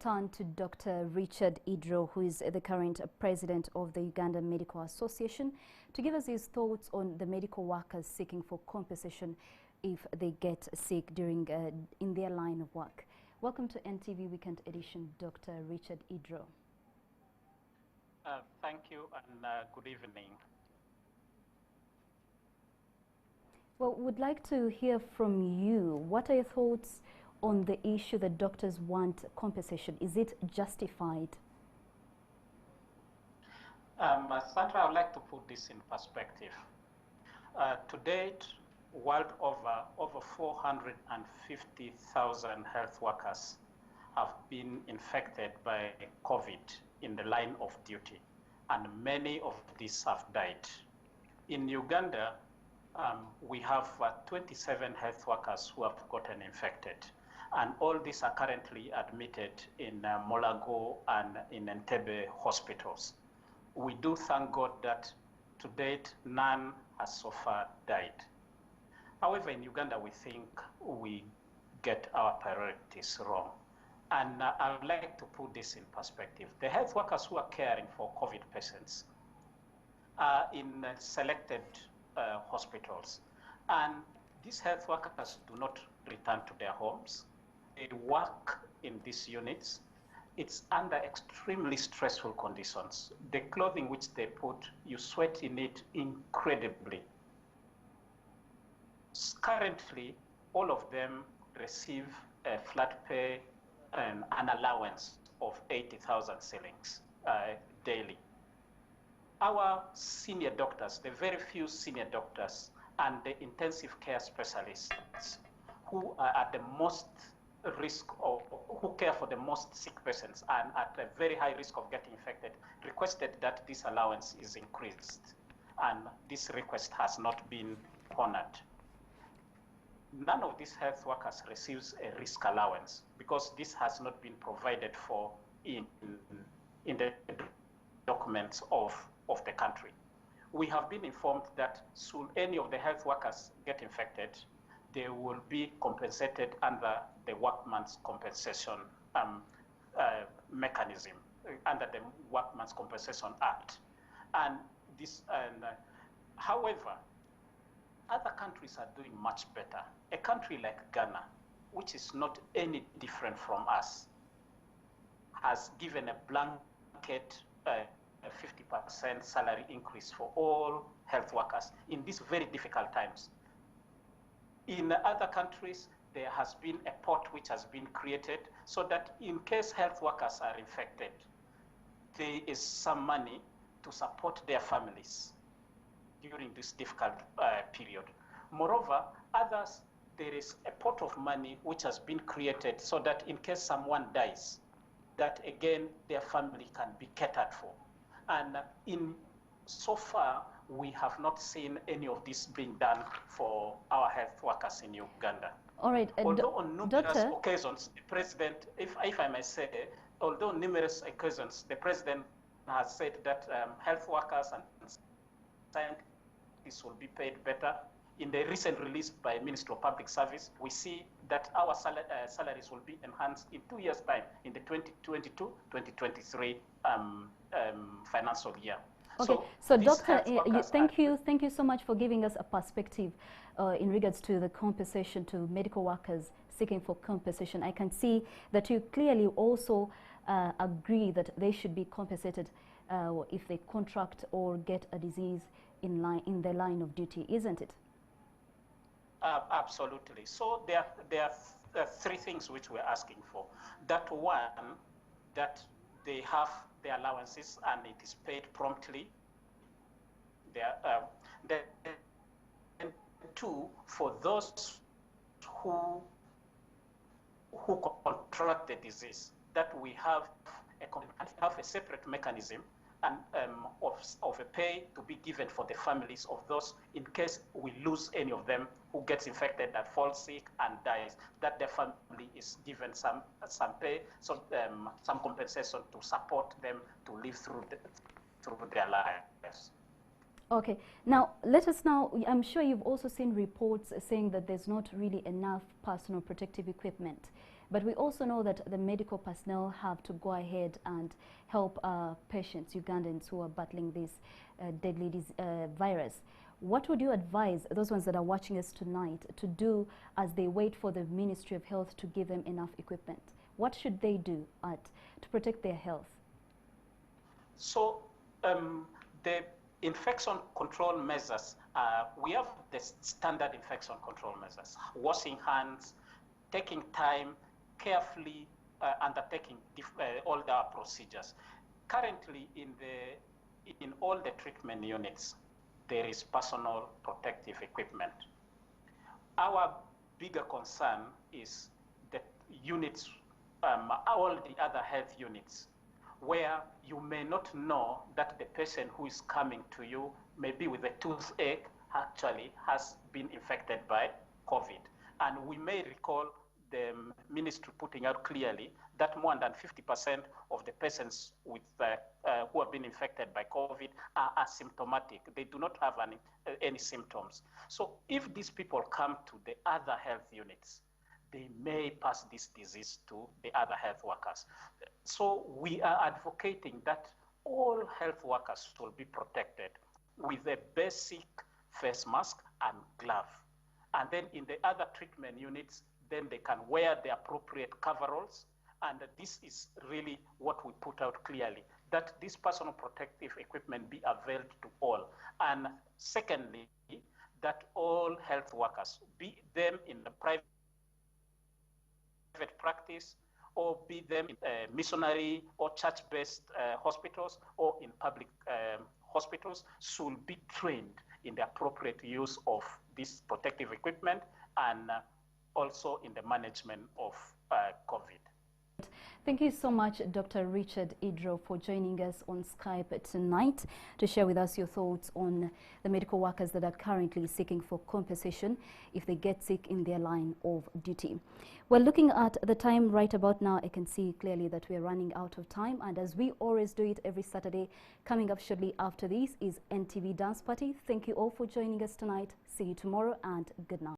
turn to Dr. Richard Edero, who is the current president of the Uganda Medical Association, to give us his thoughts on the medical workers seeking for compensation if they get sick during in their line of work. Welcome to NTV Weekend Edition, Dr. Richard Edero. Thank you and good evening. Well, would like to hear from you. What are your thoughts on the issue that doctors want compensation? Is it justified? Sandra, I would like to put this in perspective. To date, world over 450,000 health workers have been infected by COVID in the line of duty, and many of these have died. In Uganda, we have 27 health workers who have gotten infected, and all these are currently admitted in Molago and in Entebbe hospitals. We do thank God that to date, none has so far died. However, in Uganda, we think we get our priorities wrong. And I would like to put this in perspective. The health workers who are caring for COVID patients are in selected hospitals. And these health workers do not return to their homes. They work in these units. It's under extremely stressful conditions. The clothing which they put, you sweat in it incredibly. Currently, all of them receive a flat pay and an allowance of 80,000 shillings daily. Our senior doctors, the very few senior doctors and the intensive care specialists who are at the most risk of, who care for the most sick patients and at a very high risk of getting infected, requested that this allowance is increased. And this request has not been honored. None of these health workers receives a risk allowance because this has not been provided for in the documents of the country. We have been informed that should any of the health workers get infected, they will be compensated under the Workman's Compensation mechanism, under the Workman's Compensation Act. And this, however, other countries are doing much better. A country like Ghana, which is not any different from us, has given a blanket 50% salary increase for all health workers in these very difficult times. In other countries, there has been a pot which has been created so that in case health workers are infected, there is some money to support their families during this difficult period. Moreover, others, there is a pot of money which has been created so that in case someone dies, that again, their family can be catered for. And so far, we have not seen any of this being done for our health workers in Uganda. All right. Although on numerous occasions, the president, if I may say, although on numerous occasions, the president has said that health workers and scientists will be paid better. In the recent release by Ministry of Public Service, we see that our salaries will be enhanced in 2 years' time, in the 2022-2023 financial year. Okay, so Doctor, thank you so much for giving us a perspective in regards to the compensation to medical workers seeking for compensation. I can see that you clearly also agree that they should be compensated if they contract or get a disease in their line of duty, isn't it? Absolutely. So there are three things which we're asking for. That one, that they have their allowances and it is paid promptly. And two, for those who contract the disease, that we have a separate mechanism and of a pay to be given for the families of those in case we lose any of them who gets infected, that falls sick and dies, that their family is given some pay, so some compensation to support them to live through their lives. Okay, now let us now, I'm sure you've also seen reports saying that there's not really enough personal protective equipment But we also know that the medical personnel have to go ahead and help patients, Ugandans who are battling this deadly virus. What would you advise those ones that are watching us tonight to do as they wait for the Ministry of Health to give them enough equipment? What should they do to protect their health? So the infection control measures, we have the standard infection control measures: washing hands, taking time, carefully undertaking all the procedures. Currently, in all the treatment units, there is personal protective equipment. Our bigger concern is the units, all the other health units, where you may not know that the person who is coming to you, maybe with a toothache, actually has been infected by COVID. And we may recall the ministry putting out clearly that more than 50% of the persons with, who have been infected by COVID are asymptomatic. They do not have any symptoms. So if these people come to the other health units, they may pass this disease to the other health workers. So we are advocating that all health workers will be protected with a basic face mask and glove. And then in the other treatment units, then they can wear the appropriate coveralls. And this is really what we put out clearly, that this personal protective equipment be availed to all. And secondly, that all health workers, be them in the private practice, or be them in missionary or church-based hospitals, or in public hospitals, should be trained in the appropriate use of this protective equipment and also in the management of COVID. Thank you so much, Dr. Richard Edero, for joining us on Skype tonight to share with us your thoughts on the medical workers that are currently seeking for compensation if they get sick in their line of duty. Well, looking at the time right about now, I can see clearly that we are running out of time. And as we always do it every Saturday, coming up shortly after this is NTV Dance Party. Thank you all for joining us tonight. See you tomorrow and good night.